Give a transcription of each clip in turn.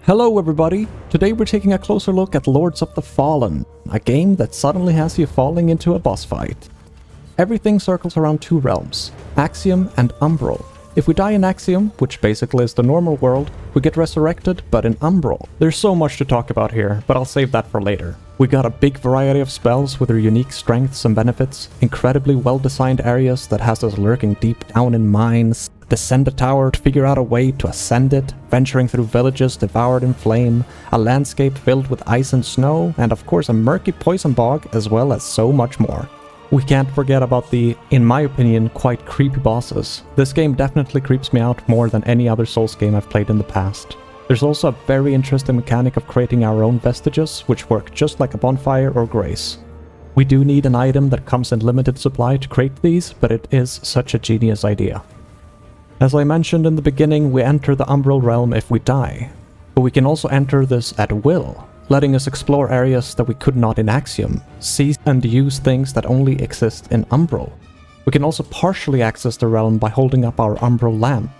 Hello everybody! Today we're taking a closer look at Lords of the Fallen, a game that suddenly has you falling into a boss fight. Everything circles around two realms, Axiom and Umbral. If we die in Axiom, which basically is the normal world, we get resurrected, but in Umbral. There's so much to talk about here, but I'll save that for later. We got a big variety of spells with their unique strengths and benefits, incredibly well-designed areas that has us lurking deep down in mines, descend a tower to figure out a way to ascend it, venturing through villages devoured in flame, a landscape filled with ice and snow, and of course a murky poison bog, as well as so much more. We can't forget about the, in my opinion, quite creepy bosses. This game definitely creeps me out more than any other Souls game I've played in the past. There's also a very interesting mechanic of creating our own vestiges, which work just like a bonfire or grace. We do need an item that comes in limited supply to create these, but it is such a genius idea. As I mentioned in the beginning, we enter the Umbral realm if we die, but we can also enter this at will, letting us explore areas that we could not in Axiom, see and use things that only exist in Umbral. We can also partially access the realm by holding up our Umbral lamp.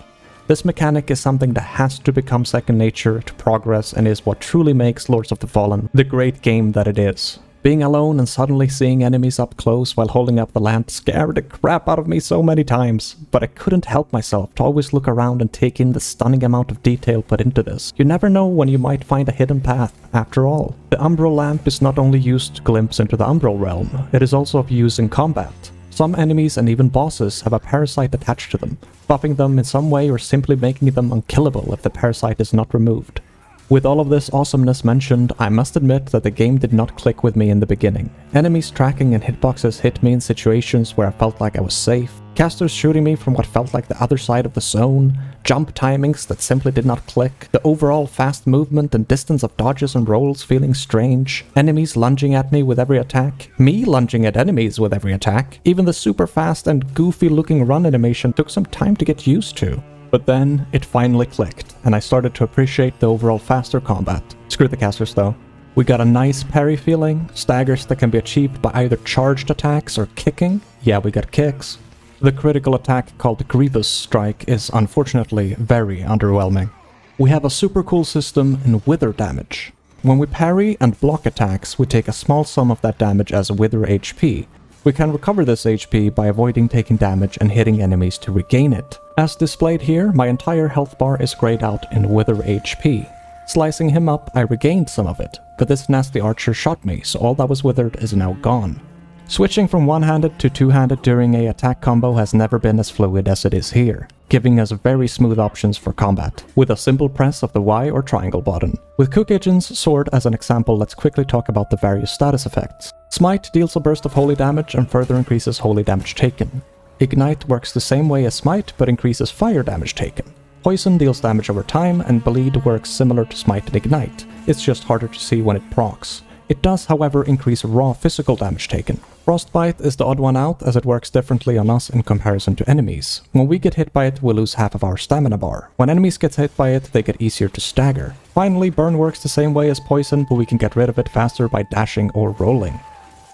This mechanic is something that has to become second nature to progress and is what truly makes Lords of the Fallen the great game that it is. Being alone and suddenly seeing enemies up close while holding up the lamp scared the crap out of me so many times, but I couldn't help myself to always look around and take in the stunning amount of detail put into this. You never know when you might find a hidden path, after all. The Umbral lamp is not only used to glimpse into the Umbral realm, it is also of use in combat. Some enemies and even bosses have a parasite attached to them, buffing them in some way or simply making them unkillable if the parasite is not removed. With all of this awesomeness mentioned, I must admit that the game did not click with me in the beginning. Enemies tracking and hitboxes hit me in situations where I felt like I was safe, casters shooting me from what felt like the other side of the zone, jump timings that simply did not click, the overall fast movement and distance of dodges and rolls feeling strange, enemies lunging at me with every attack, me lunging at enemies with every attack. Even the super fast and goofy looking run animation took some time to get used to. But then, it finally clicked, and I started to appreciate the overall faster combat. Screw the casters though. We got a nice parry feeling, staggers that can be achieved by either charged attacks or kicking. Yeah, we got kicks. The critical attack called Grievous Strike is unfortunately very underwhelming. We have a super cool system in wither damage. When we parry and block attacks, we take a small sum of that damage as wither HP. We can recover this HP by avoiding taking damage and hitting enemies to regain it. As displayed here, my entire health bar is grayed out in wither HP. Slicing him up, I regained some of it, but this nasty archer shot me, so all that was withered is now gone. Switching from one-handed to two-handed during a attack combo has never been as fluid as it is here, giving us very smooth options for combat, with a simple press of the Y or triangle button. With Cook-Agen's sword as an example, let's quickly talk about the various status effects. Smite deals a burst of holy damage and further increases holy damage taken. Ignite works the same way as Smite, but increases fire damage taken. Poison deals damage over time, and Bleed works similar to Smite and Ignite. It's just harder to see when it procs. It does, however, increase raw physical damage taken. Frostbite is the odd one out, as it works differently on us in comparison to enemies. When we get hit by it, we lose half of our stamina bar. When enemies get hit by it, they get easier to stagger. Finally, Burn works the same way as Poison, but we can get rid of it faster by dashing or rolling.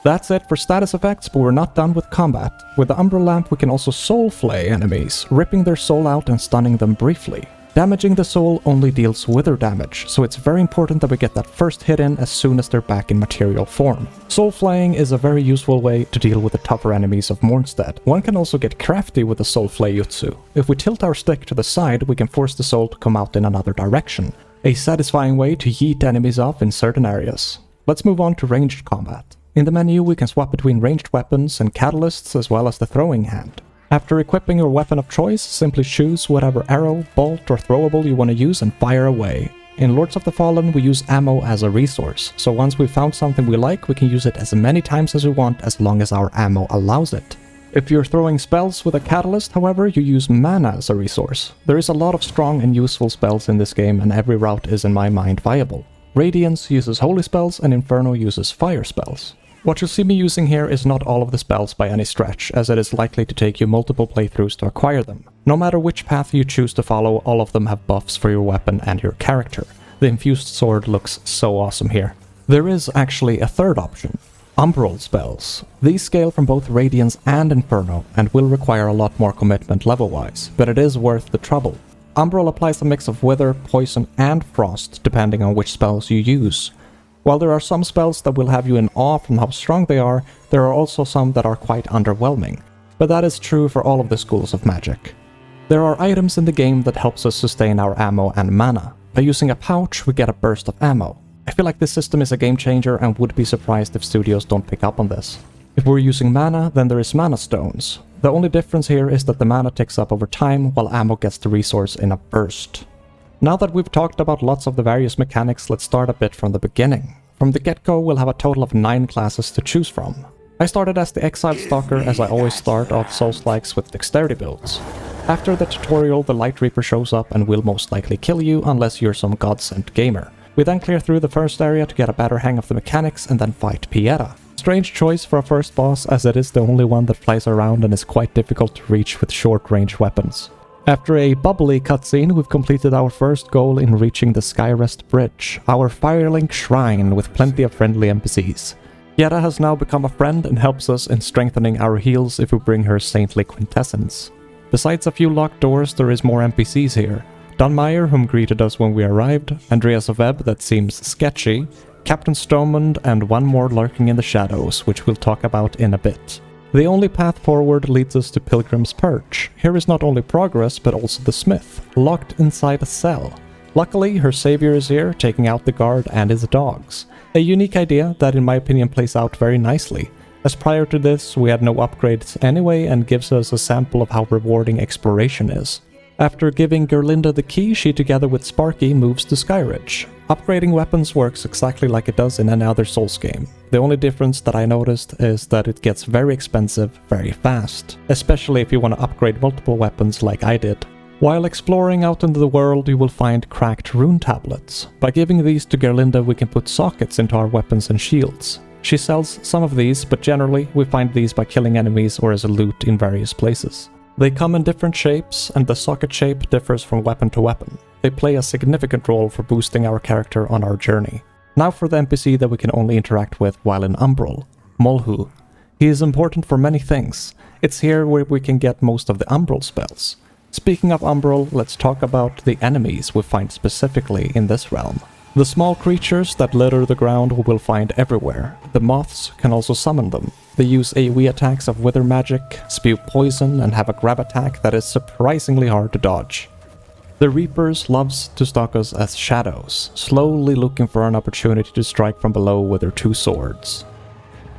That's it for status effects, but we're not done with combat. With the Umbral Lamp, we can also soul flay enemies, ripping their soul out and stunning them briefly. Damaging the soul only deals wither damage, so it's very important that we get that first hit in as soon as they're back in material form. Soul flaying is a very useful way to deal with the tougher enemies of Mornstead. One can also get crafty with the soul flay jutsu. If we tilt our stick to the side, we can force the soul to come out in another direction. A satisfying way to yeet enemies off in certain areas. Let's move on to ranged combat. In the menu, we can swap between ranged weapons and catalysts as well as the throwing hand. After equipping your weapon of choice, simply choose whatever arrow, bolt, or throwable you want to use and fire away. In Lords of the Fallen, we use ammo as a resource, so once we've found something we like, we can use it as many times as we want as long as our ammo allows it. If you're throwing spells with a catalyst, however, you use mana as a resource. There is a lot of strong and useful spells in this game, and every route is in my mind viable. Radiance uses holy spells and Inferno uses fire spells. What you'll see me using here is not all of the spells by any stretch, as it is likely to take you multiple playthroughs to acquire them. No matter which path you choose to follow, all of them have buffs for your weapon and your character. The infused sword looks so awesome here. There is actually a third option. Umbral spells. These scale from both Radiance and Inferno, and will require a lot more commitment level-wise, but it is worth the trouble. Umbral applies a mix of Wither, Poison, and Frost, depending on which spells you use. While there are some spells that will have you in awe from how strong they are, there are also some that are quite underwhelming. But that is true for all of the schools of magic. There are items in the game that helps us sustain our ammo and mana. By using a pouch, we get a burst of ammo. I feel like this system is a game changer and would be surprised if studios don't pick up on this. If we're using mana, then there is mana stones. The only difference here is that the mana ticks up over time, while ammo gets the resource in a burst. Now that we've talked about lots of the various mechanics, let's start a bit from the beginning. From the get-go, we'll have a total of 9 classes to choose from. I started as the Exiled Stalker, as I always start off soulslikes with dexterity builds. After the tutorial, the Light Reaper shows up and will most likely kill you unless you're some godsent gamer. We then clear through the first area to get a better hang of the mechanics and then fight Pieta. Strange choice for a first boss, as it is the only one that flies around and is quite difficult to reach with short-range weapons. After a bubbly cutscene, we've completed our first goal in reaching the Skyrest Bridge, our Firelink Shrine with plenty of friendly NPCs. Pieta has now become a friend and helps us in strengthening our heals if we bring her Saintly Quintessence. Besides a few locked doors, there is more NPCs here. Dunmeyer, whom greeted us when we arrived, Andreas of Ebb that seems sketchy, Captain Stromund, and one more lurking in the shadows, which we'll talk about in a bit. The only path forward leads us to Pilgrim's Perch. Here is not only progress, but also the smith, locked inside a cell. Luckily, her savior is here, taking out the guard and his dogs. A unique idea that in my opinion plays out very nicely, as prior to this we had no upgrades anyway and gives us a sample of how rewarding exploration is. After giving Gerlinda the key, she together with Sparky moves to Skyridge. Upgrading weapons works exactly like it does in any other Souls game. The only difference that I noticed is that it gets very expensive very fast, especially if you want to upgrade multiple weapons like I did. While exploring out into the world, you will find cracked rune tablets. By giving these to Gerlinda, we can put sockets into our weapons and shields. She sells some of these, but generally we find these by killing enemies or as a loot in various places. They come in different shapes, and the socket shape differs from weapon to weapon. They play a significant role for boosting our character on our journey. Now for the NPC that we can only interact with while in Umbral, Molhu. He is important for many things. It's here where we can get most of the Umbral spells. Speaking of Umbral, let's talk about the enemies we find specifically in this realm. The small creatures that litter the ground we will find everywhere. The moths can also summon them. They use AoE attacks of wither magic, spew poison, and have a grab attack that is surprisingly hard to dodge. The Reapers loves to stalk us as shadows, slowly looking for an opportunity to strike from below with their 2 swords.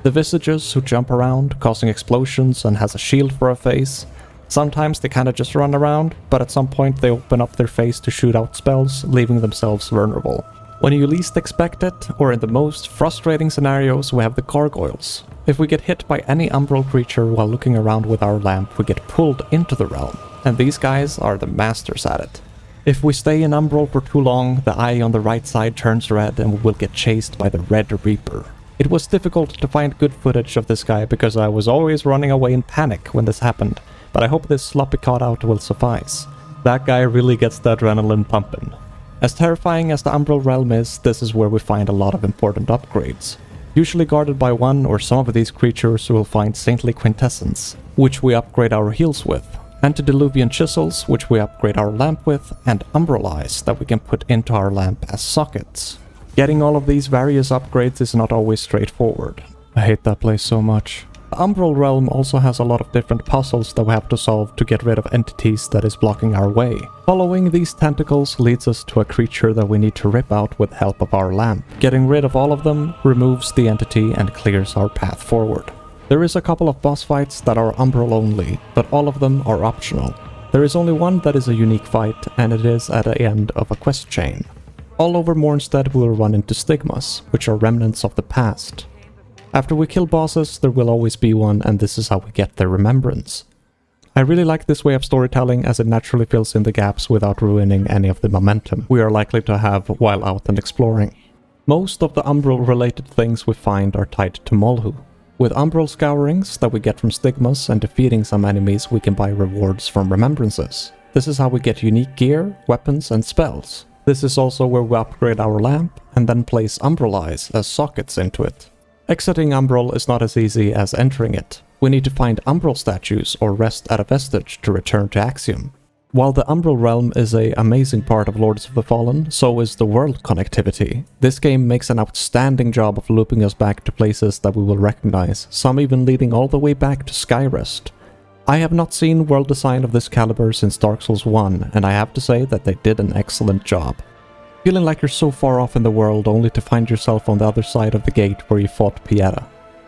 The Visages who jump around, causing explosions and has a shield for a face. Sometimes they kinda just run around, but at some point they open up their face to shoot out spells, leaving themselves vulnerable. When you least expect it, or in the most frustrating scenarios, we have the Gargoyles. If we get hit by any Umbral creature while looking around with our lamp, we get pulled into the realm, and these guys are the masters at it. If we stay in Umbral for too long, the eye on the right side turns red and we will get chased by the Red Reaper. It was difficult to find good footage of this guy because I was always running away in panic when this happened, but I hope this sloppy cutout will suffice. That guy really gets the adrenaline pumping. As terrifying as the Umbral realm is, this is where we find a lot of important upgrades. Usually guarded by one or some of these creatures, we will find Saintly Quintessence, which we upgrade our heals with, Antediluvian Chisels, which we upgrade our lamp with, and Umbral Eyes that we can put into our lamp as sockets. Getting all of these various upgrades is not always straightforward. I hate that place so much. The Umbral realm also has a lot of different puzzles that we have to solve to get rid of entities that is blocking our way. Following these tentacles leads us to a creature that we need to rip out with help of our lamp. Getting rid of all of them removes the entity and clears our path forward. There is a couple of boss fights that are Umbral only, but all of them are optional. There is only one that is a unique fight, and it is at the end of a quest chain. All over Mornstead we will run into stigmas, which are remnants of the past. After we kill bosses, there will always be one, and this is how we get their remembrance. I really like this way of storytelling as it naturally fills in the gaps without ruining any of the momentum we are likely to have while out and exploring. Most of the Umbral related things we find are tied to Molhu. With Umbral scourings that we get from stigmas and defeating some enemies, we can buy rewards from remembrances. This is how we get unique gear, weapons, and spells. This is also where we upgrade our lamp and then place Umbral Eyes as sockets into it. Exiting Umbral is not as easy as entering it. We need to find Umbral statues or rest at a vestige to return to Axiom. While the Umbral Realm is an amazing part of Lords of the Fallen, so is the world connectivity. This game makes an outstanding job of looping us back to places that we will recognize, some even leading all the way back to Skyrest. I have not seen world design of this caliber since Dark Souls 1, and I have to say that they did an excellent job. Feeling like you're so far off in the world only to find yourself on the other side of the gate where you fought Pieta.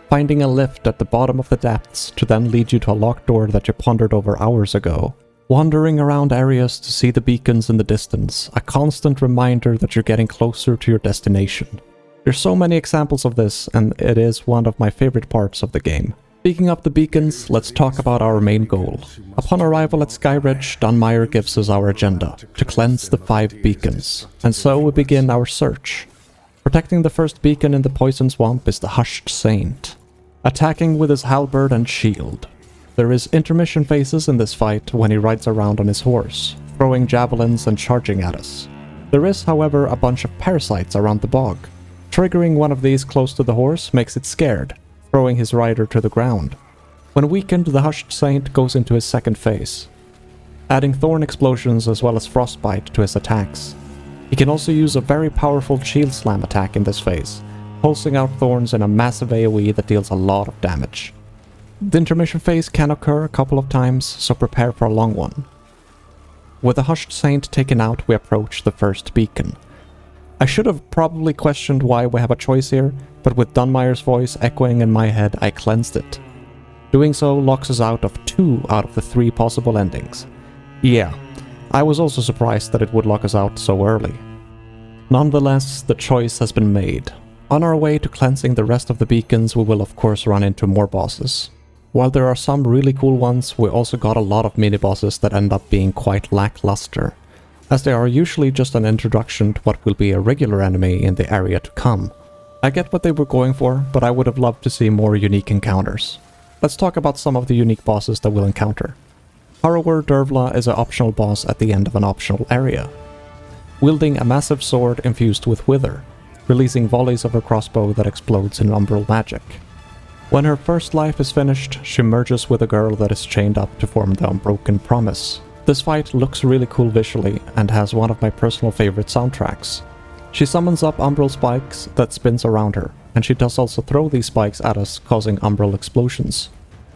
Finding a lift at the bottom of the depths to then lead you to a locked door that you pondered over hours ago. Wandering around areas to see the beacons in the distance, a constant reminder that you're getting closer to your destination. There's so many examples of this, and it is one of my favorite parts of the game. Speaking of the beacons, let's talk about our main goal. Upon arrival at Skyridge, Dunmire gives us our agenda, to cleanse the 5 beacons. And so we begin our search. Protecting the first beacon in the Poison Swamp is the Hushed Saint, attacking with his halberd and shield. There is intermission phases in this fight when he rides around on his horse, throwing javelins and charging at us. There is, however, a bunch of parasites around the bog. Triggering one of these close to the horse makes it scared, throwing his rider to the ground. When weakened, the Hushed Saint goes into his second phase, adding thorn explosions as well as frostbite to his attacks. He can also use a very powerful shield slam attack in this phase, pulsing out thorns in a massive AoE that deals a lot of damage. The intermission phase can occur a couple of times, so prepare for a long one. With the Hushed Saint taken out, we approach the first beacon. I should have probably questioned why we have a choice here, but with Dunmire's voice echoing in my head, I cleansed it. Doing so locks us out of 2 out of the 3 possible endings. Yeah, I was also surprised that it would lock us out so early. Nonetheless, the choice has been made. On our way to cleansing the rest of the beacons, we will of course run into more bosses. While there are some really cool ones, we also got a lot of mini-bosses that end up being quite lackluster, as they are usually just an introduction to what will be a regular enemy in the area to come. I get what they were going for, but I would have loved to see more unique encounters. Let's talk about some of the unique bosses that we'll encounter. Harrower Dervla is an optional boss at the end of an optional area, wielding a massive sword infused with Wither, releasing volleys of her crossbow that explodes in umbral magic. When her first life is finished, she merges with a girl that is chained up to form the Unbroken Promise. This fight looks really cool visually and has one of my personal favorite soundtracks. She summons up umbral spikes that spins around her, and she does also throw these spikes at us, causing umbral explosions.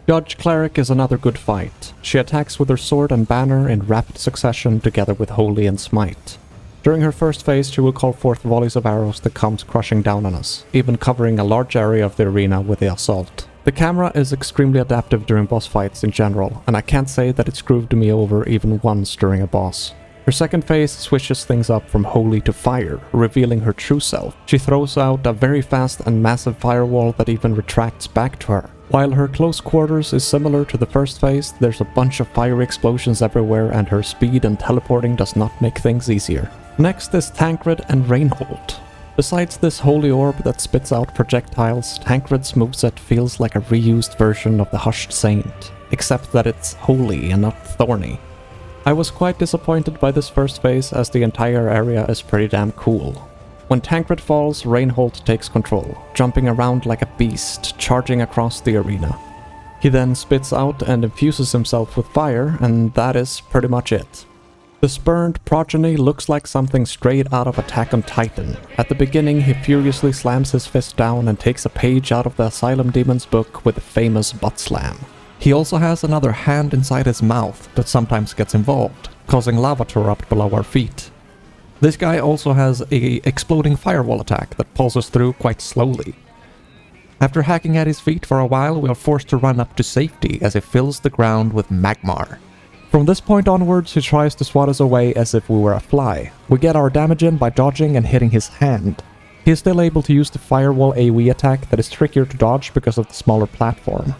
Judge Cleric is another good fight. She attacks with her sword and banner in rapid succession together with Holy and Smite. During her first phase, she will call forth volleys of arrows that comes crushing down on us, even covering a large area of the arena with the assault. The camera is extremely adaptive during boss fights in general, and I can't say that it screwed me over even once during a boss. Her second phase switches things up from holy to fire, revealing her true self. She throws out a very fast and massive firewall that even retracts back to her. While her close quarters is similar to the first phase, there's a bunch of fiery explosions everywhere, and her speed and teleporting does not make things easier. Next is Tancred and Reinhold. Besides this holy orb that spits out projectiles, Tancred's moveset feels like a reused version of the Hushed Saint, except that it's holy and not thorny. I was quite disappointed by this first phase, as the entire area is pretty damn cool. When Tancred falls, Reinhold takes control, jumping around like a beast, charging across the arena. He then spits out and infuses himself with fire, and that is pretty much it. The spurned progeny looks like something straight out of Attack on Titan. At the beginning, he furiously slams his fist down and takes a page out of the Asylum Demon's book with the famous butt slam. He also has another hand inside his mouth that sometimes gets involved, causing lava to erupt below our feet. This guy also has a exploding firewall attack that pulses through quite slowly. After hacking at his feet for a while, we are forced to run up to safety as he fills the ground with magmar. From this point onwards, he tries to swat us away as if we were a fly. We get our damage in by dodging and hitting his hand. He is still able to use the firewall AoE attack that is trickier to dodge because of the smaller platform.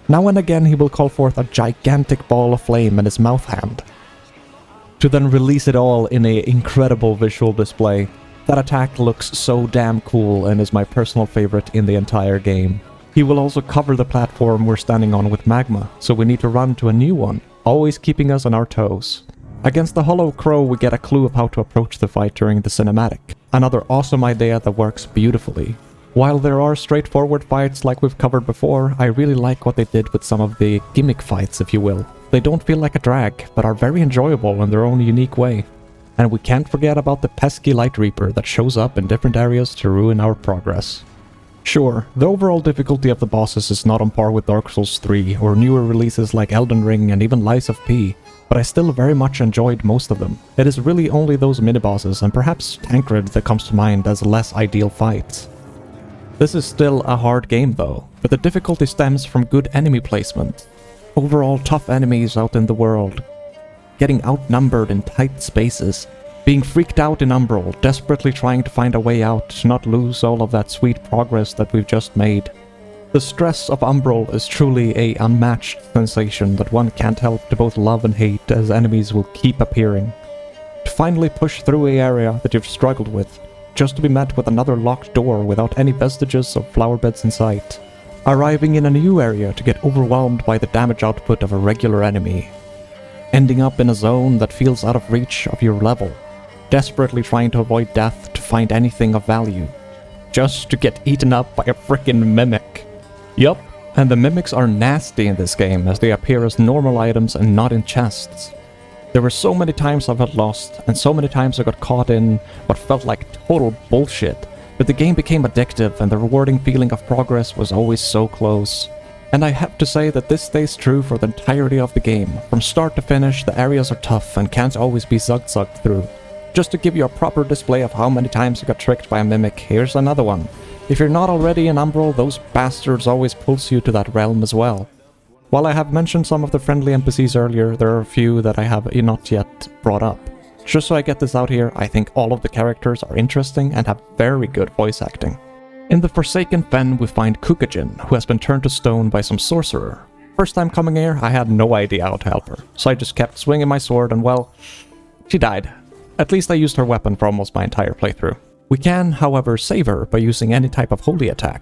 Now and again he will call forth a gigantic ball of flame in his mouth hand, to then release it all in an incredible visual display. That attack looks so damn cool and is my personal favorite in the entire game. He will also cover the platform we're standing on with magma, so we need to run to a new one, always keeping us on our toes. Against the Hollow Crow, we get a clue of how to approach the fight during the cinematic. Another awesome idea that works beautifully. While there are straightforward fights like we've covered before, I really like what they did with some of the gimmick fights, if you will. They don't feel like a drag, but are very enjoyable in their own unique way. And we can't forget about the pesky Light Reaper that shows up in different areas to ruin our progress. Sure, the overall difficulty of the bosses is not on par with Dark Souls 3 or newer releases like Elden Ring and even Lies of P, but I still very much enjoyed most of them. It is really only those mini-bosses and perhaps Tancred that comes to mind as less ideal fights. This is still a hard game though, but the difficulty stems from good enemy placement. Overall tough enemies out in the world, getting outnumbered in tight spaces, being freaked out in Umbral, desperately trying to find a way out to not lose all of that sweet progress that we've just made. The stress of Umbral is truly a unmatched sensation that one can't help to both love and hate, as enemies will keep appearing. To finally push through an area that you've struggled with, just to be met with another locked door without any vestiges of flower beds in sight. Arriving in a new area to get overwhelmed by the damage output of a regular enemy. Ending up in a zone that feels out of reach of your level. Desperately trying to avoid death to find anything of value. Just to get eaten up by a frickin' mimic. Yup, and the mimics are nasty in this game as they appear as normal items and not in chests. There were so many times I felt lost, and so many times I got caught in what felt like total bullshit, but the game became addictive and the rewarding feeling of progress was always so close. And I have to say that this stays true for the entirety of the game. From start to finish, the areas are tough and can't always be zug-zugged through. Just to give you a proper display of how many times you got tricked by a mimic, here's another one. If you're not already in Umbral, those bastards always pulse you to that realm as well. While I have mentioned some of the friendly NPCs earlier, there are a few that I have not yet brought up. Just so I get this out here, I think all of the characters are interesting and have very good voice acting. In the Forsaken Fen we find Kukajin, who has been turned to stone by some sorcerer. First time coming here, I had no idea how to help her, so I just kept swinging my sword and well, she died. At least I used her weapon for almost my entire playthrough. We can, however, save her by using any type of holy attack.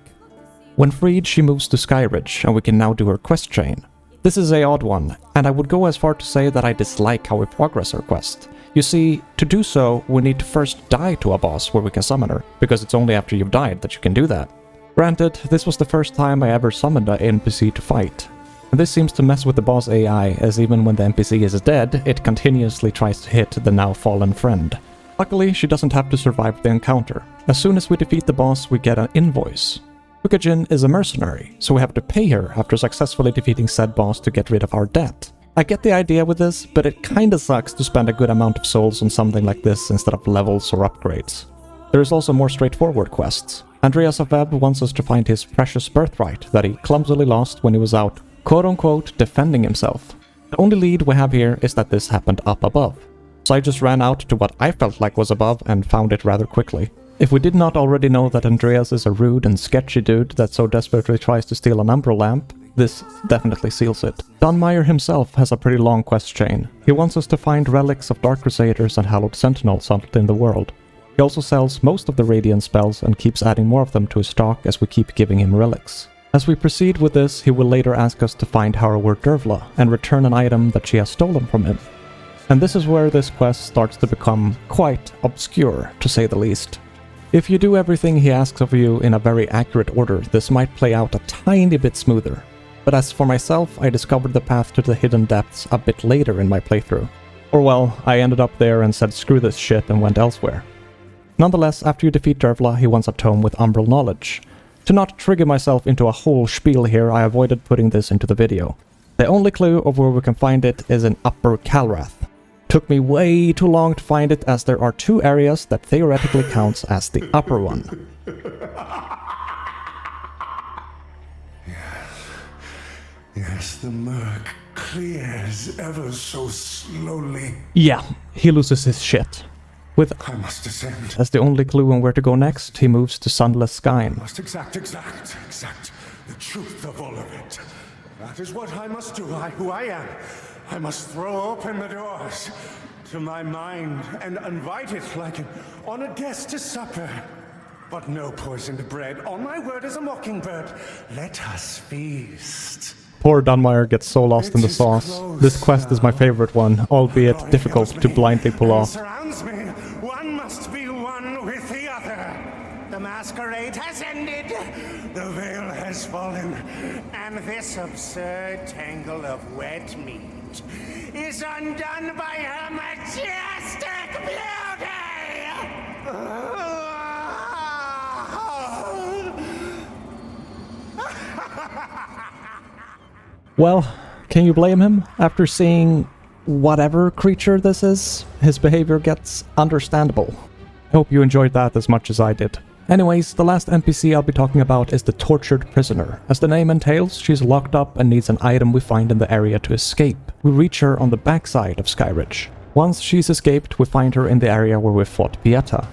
When freed, she moves to Skyridge, and we can now do her quest chain. This is a odd one, and I would go as far to say that I dislike how we progress her quest. You see, to do so, we need to first die to a boss where we can summon her, because it's only after you've died that you can do that. Granted, this was the first time I ever summoned an NPC to fight. And this seems to mess with the boss AI, as even when the NPC is dead, it continuously tries to hit the now fallen friend. Luckily, she doesn't have to survive the encounter. As soon as we defeat the boss, we get an invoice. Kukajin is a mercenary, so we have to pay her after successfully defeating said boss to get rid of our debt. I get the idea with this, but it kinda sucks to spend a good amount of souls on something like this instead of levels or upgrades. There is also more straightforward quests. Andreas of Web wants us to find his precious birthright that he clumsily lost when he was out, quote-unquote, defending himself. The only lead we have here is that this happened up above. So I just ran out to what I felt like was above and found it rather quickly. If we did not already know that Andreas is a rude and sketchy dude that so desperately tries to steal an Umbral lamp, this definitely seals it. Dunmire himself has a pretty long quest chain. He wants us to find relics of Dark Crusaders and Hallowed Sentinels out in the world. He also sells most of the Radiant spells and keeps adding more of them to his stock as we keep giving him relics. As we proceed with this, he will later ask us to find Harrower Dervla and return an item that she has stolen from him. And this is where this quest starts to become quite obscure, to say the least. If you do everything he asks of you in a very accurate order, this might play out a tiny bit smoother. But as for myself, I discovered the path to the hidden depths a bit later in my playthrough. Or well, I ended up there and said screw this shit and went elsewhere. Nonetheless, after you defeat Dervla, he wants a tome with Umbral knowledge. To not trigger myself into a whole spiel here, I avoided putting this into the video. The only clue of where we can find it is in Upper Calrath. Took me way too long to find it, as there are two areas that theoretically counts as the upper one. Yes, the murk clears ever so slowly. Yeah, he loses his shit. With I must descend. as the only clue on where to go next, he moves to Sunless Skyn. Must exact the truth of all of it. That is what I must do, who I am. I must throw open the doors to my mind and invite it like on a guest to supper. But no poisoned bread, on my word as a mockingbird. Let us feast. Poor Dunmire gets so lost in the sauce. This quest is my favorite one, albeit difficult to blindly pull off. Surrounds me. One must be one with the other. The masquerade has ended. The veil has fallen. And this absurd tangle of wet meat world is undone by her majestic beauty! Well, can you blame him? After seeing whatever creature this is, his behavior gets understandable. I hope you enjoyed that as much as I did. Anyways, the last NPC I'll be talking about is the Tortured Prisoner. As the name entails, she's locked up and needs an item we find in the area to escape. We reach her on the backside of Skyridge. Once she's escaped, we find her in the area where we fought Pieta.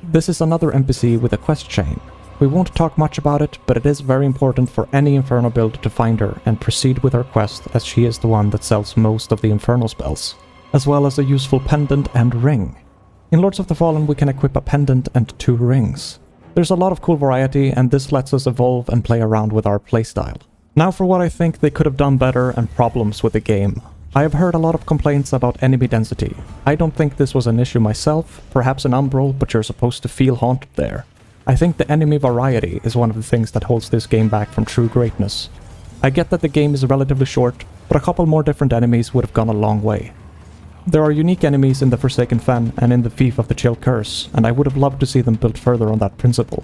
This is another NPC with a quest chain. We won't talk much about it, but it is very important for any Inferno build to find her and proceed with her quest, as she is the one that sells most of the Inferno spells, as well as a useful pendant and ring. In Lords of the Fallen we can equip a pendant and 2 rings. There's a lot of cool variety, and this lets us evolve and play around with our playstyle. Now for what I think they could have done better and problems with the game. I have heard a lot of complaints about enemy density. I don't think this was an issue myself, perhaps in Umbral, but you're supposed to feel haunted there. I think the enemy variety is one of the things that holds this game back from true greatness. I get that the game is relatively short, but a couple more different enemies would have gone a long way. There are unique enemies in the Forsaken Fen and in the Thief of the Chill Curse, and I would have loved to see them built further on that principle.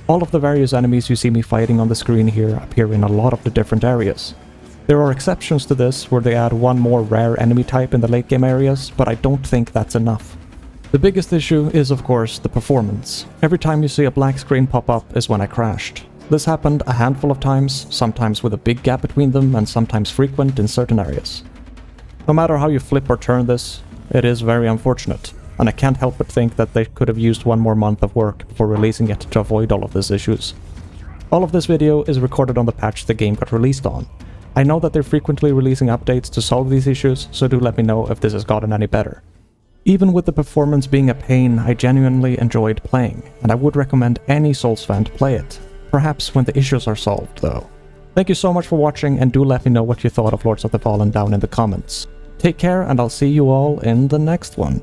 All of the various enemies you see me fighting on the screen here appear in a lot of the different areas. There are exceptions to this, where they add one more rare enemy type in the late game areas, but I don't think that's enough. The biggest issue is, of course, the performance. Every time you see a black screen pop up is when I crashed. This happened a handful of times, sometimes with a big gap between them and sometimes frequent in certain areas. No matter how you flip or turn this, it is very unfortunate, and I can't help but think that they could have used one more month of work before releasing it to avoid all of these issues. All of this video is recorded on the patch the game got released on. I know that they're frequently releasing updates to solve these issues, so do let me know if this has gotten any better. Even with the performance being a pain, I genuinely enjoyed playing, and I would recommend any Souls fan to play it. Perhaps when the issues are solved, though. Thank you so much for watching, and do let me know what you thought of Lords of the Fallen down in the comments. Take care, and I'll see you all in the next one.